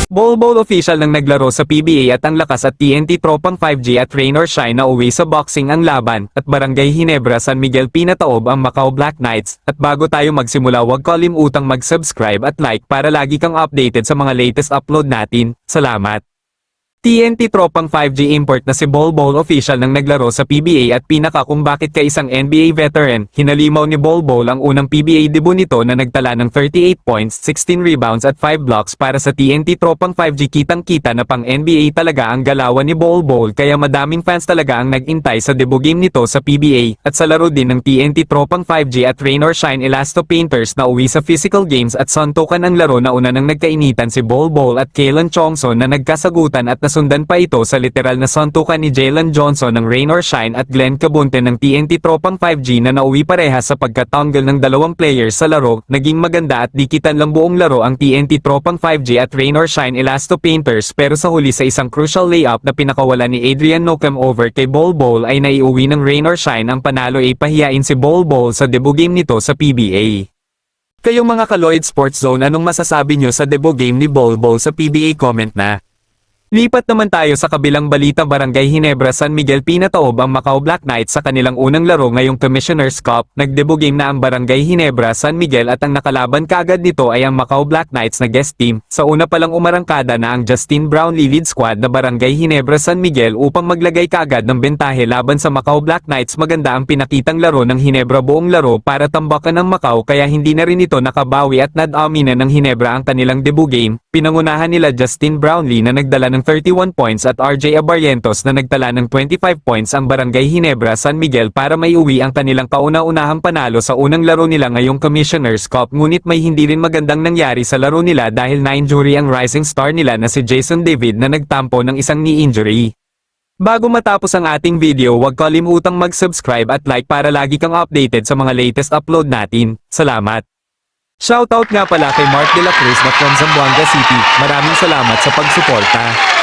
Bol official nang naglaro sa PBA at ang lakas at TNT tropang 5G at Rain or Shine na uwi sa boxing ang laban at Barangay Ginebra San Miguel pinataob ang Macau Black Knights. At bago tayo magsimula, huwag kalimutang mag-subscribe at like para lagi kang updated sa mga latest upload natin. Salamat! TNT tropang 5G import na si Bol official nang naglaro sa PBA at pinaka kung bakit ka isang NBA veteran. Hinalimaw ni Bol ang unang PBA debut nito na nagtala ng 38 points, 16 rebounds at 5 blocks para sa TNT tropang 5G. Kitang-kita na pang NBA talaga ang galawan ni Bol kaya madaming fans talaga ang nag-intay sa debut game nito sa PBA. At sa laro din ng TNT tropang 5G at Rain or Shine Elasto Painters na uwi sa physical games at suntukan ang laro na una nang nagkainitan si Bol at Kalen Chongson na nagkasagutan at nasundan pa ito sa literal na suntukan ni Jalen Johnson ng Rain or Shine at Glenn Cabunte ng TNT tropang 5G na nauwi parehas sa pagkatanggal ng dalawang players sa laro. Naging maganda at dikitan lang buong laro ang TNT tropang 5G at Rain or Shine Elasto Painters, pero sa huli sa isang crucial layup na pinakawala ni Adrian Nocam over kay Bol ay naiuwi ng Rain or Shine ang panalo. Ay pahiyain si Bol sa debut game nito sa PBA. Kayong mga ka-Lloyd Sports Zone, anong masasabi nyo sa debut game ni Bol sa PBA? Comment na. Lipat naman tayo sa kabilang balita. Barangay Ginebra San Miguel pinataob ang Macau Black Knights sa kanilang unang laro ngayong Commissioner's Cup. Nagdebut game na ang Barangay Ginebra San Miguel at ang nakalaban kaagad nito ay ang Macau Black Knights na guest team. Sa una palang umarangkada na ang Justin Brownlee lead squad na Barangay Ginebra San Miguel upang maglagay kaagad ng bentahe laban sa Macau Black Knights. Maganda ang pinakitang laro ng Ginebra buong laro para tambakan ng Macau, kaya hindi na rin ito nakabawi at nadamina ng Ginebra ang kanilang debut game. Pinangunahan nila Justin Brownlee na nagdala ng 31 points at RJ Abarrientos na nagtala ng 25 points ang Barangay Ginebra San Miguel para maiuwi ang kanilang kauna-unahang panalo sa unang laro nila ngayong Commissioner's Cup. Ngunit may hindi rin magandang nangyari sa laro nila dahil na-injury ang rising star nila na si Jason David na nagtampo ng isang knee injury. Bago matapos ang ating video, huwag kalimutang mag-subscribe at like para lagi kang updated sa mga latest upload natin. Salamat! Shoutout nga pala kay Mark De La Cruz na from Zamboanga City. Maraming salamat sa pagsuporta.